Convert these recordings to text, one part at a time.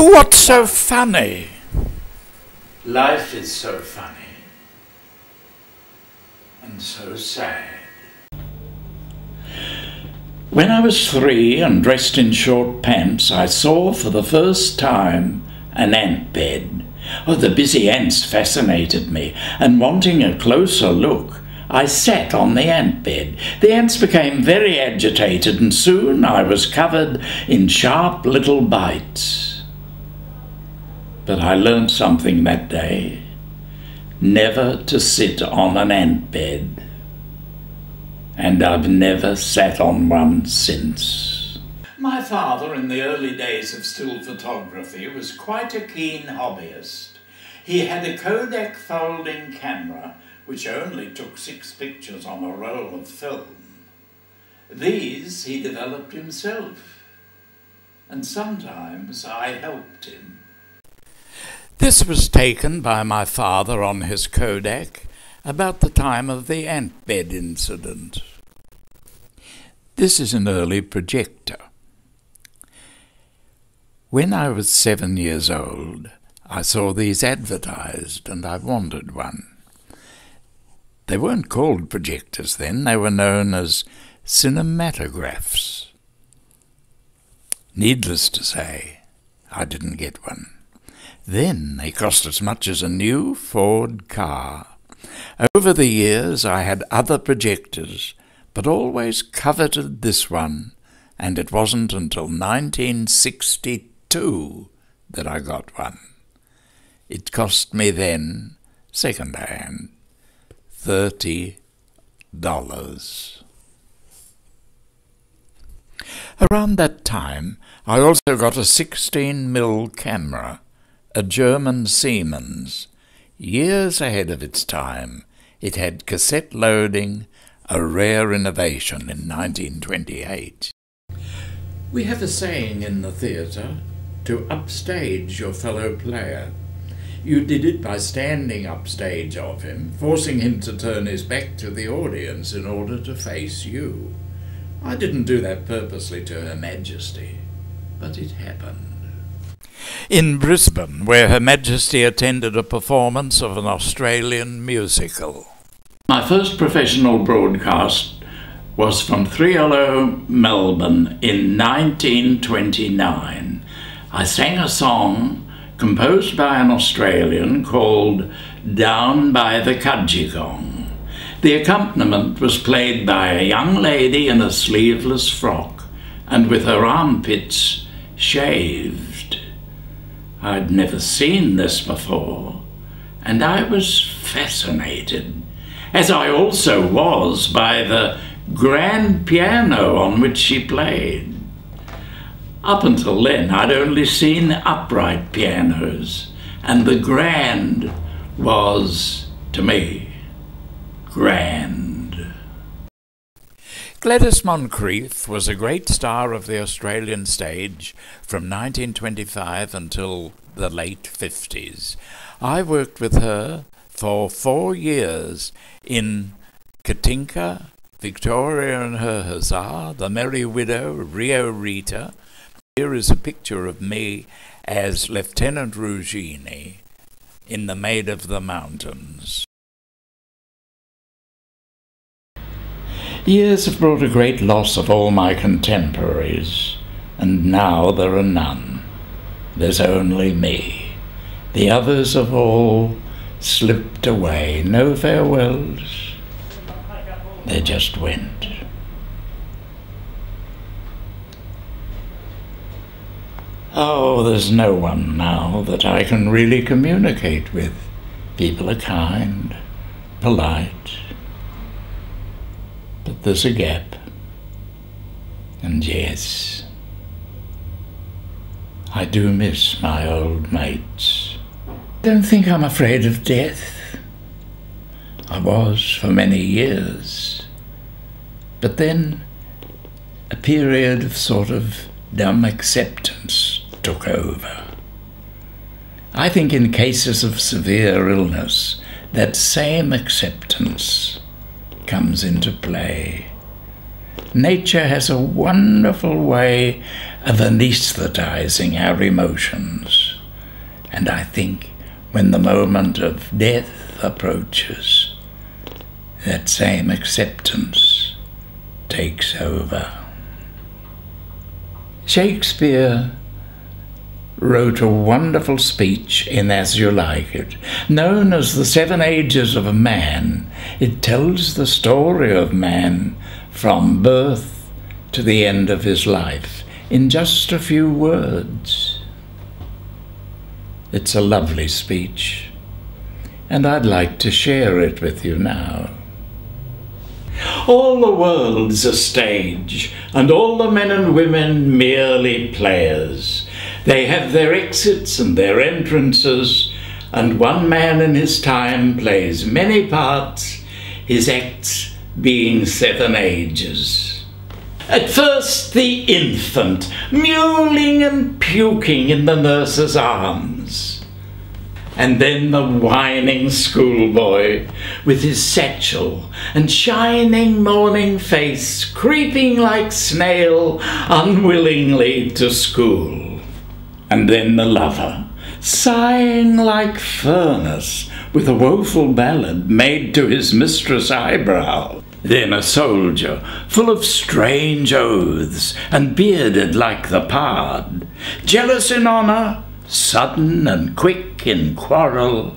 What's so funny? Life is so funny and so sad. When I was 3 and dressed in short pants, I saw for the first time an ant bed. Oh, the busy ants fascinated me, and wanting a closer look, I sat on the ant bed. The ants became very agitated, and soon I was covered in sharp little bites. But I learned something that day: never to sit on an ant bed. And I've never sat on one since. My father, in the early days of still photography, was quite a keen hobbyist. He had a Kodak folding camera which only took 6 pictures on a roll of film. These he developed himself, and sometimes I helped him. This was taken by my father on his Kodak about the time of the ant bed incident. This is an early projector. When I was 7 years old, I saw these advertised and I wanted one. They weren't called projectors then, they were known as cinematographs. Needless to say, I didn't get one. Then they cost as much as a new Ford car. Over the years I had other projectors, but always coveted this one, and it wasn't until 1962 that I got one. It cost me then, second-hand, $30. Around that time, I also got a 16mm camera, a German Siemens. Years ahead of its time, it had cassette loading, a rare innovation in 1928. We have a saying in the theatre, to upstage your fellow player. You did it by standing upstage of him, forcing him to turn his back to the audience in order to face you. I didn't do that purposely to Her Majesty, but it happened. In Brisbane, where Her Majesty attended a performance of an Australian musical. My first professional broadcast was from 3LO Melbourne in 1929. I sang a song composed by an Australian called Down by the Cudgegong. The accompaniment was played by a young lady in a sleeveless frock and with her armpits shaved. I'd never seen this before, and I was fascinated, as I also was by the grand piano on which she played. Up until then, I'd only seen upright pianos, and the grand was, to me, grand. Gladys Moncrief was a great star of the Australian stage from 1925 until the late 50s. I worked with her for 4 years in Katinka, Victoria and Her Hussar, The Merry Widow, Rio Rita. Here is a picture of me as Lieutenant Ruggini in The Maid of the Mountains. Years have brought a great loss of all my contemporaries, and now there are none. There's only me. The others have all slipped away. No farewells. They just went. Oh, there's no one now that I can really communicate with. People are kind, polite, but there's a gap. And yes, I do miss my old mates. Don't think I'm afraid of death. I was for many years. But then a period of sort of dumb acceptance took over. I think in cases of severe illness, that same acceptance comes into play. Nature has a wonderful way of anesthetizing our emotions. And I think when the moment of death approaches, that same acceptance takes over. Shakespeare wrote a wonderful speech in As You Like It, known as The 7 Ages of a Man. It tells the story of man from birth to the end of his life in just a few words. It's a lovely speech, and I'd like to share it with you now. All the world's a stage, and all the men and women merely players. They have their exits and their entrances, and one man in his time plays many parts, his acts being 7 ages. At first the infant, mewling and puking in the nurse's arms. And then the whining schoolboy with his satchel and shining morning face, creeping like snail unwillingly to school. And then the lover, sighing like furnace with a woeful ballad made to his mistress' eyebrow. Then a soldier, full of strange oaths and bearded like the pard, jealous in honour, sudden and quick in quarrel,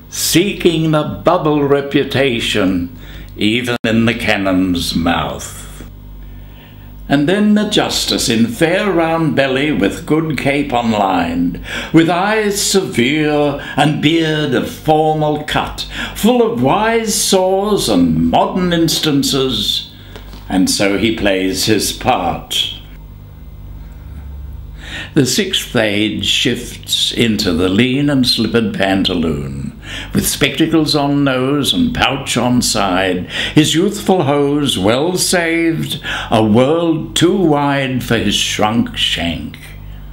seeking the bubble reputation even in the cannon's mouth. And then the justice in fair round belly with good cape onlined, with eyes severe and beard of formal cut, full of wise saws and modern instances, and so he plays his part. The 6th age shifts into the lean and slippered pantaloon, with spectacles on nose and pouch on side, his youthful hose well saved, a world too wide for his shrunk shank,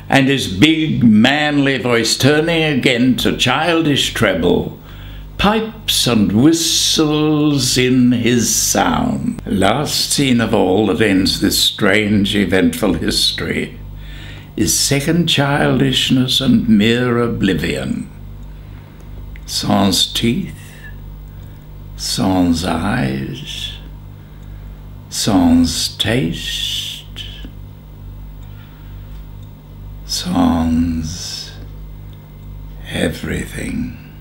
and his big manly voice turning again to childish treble, pipes and whistles in his sound. Last scene of all that ends this strange eventful history is second childishness and mere oblivion. Sans teeth, sans eyes, sans taste, sans everything.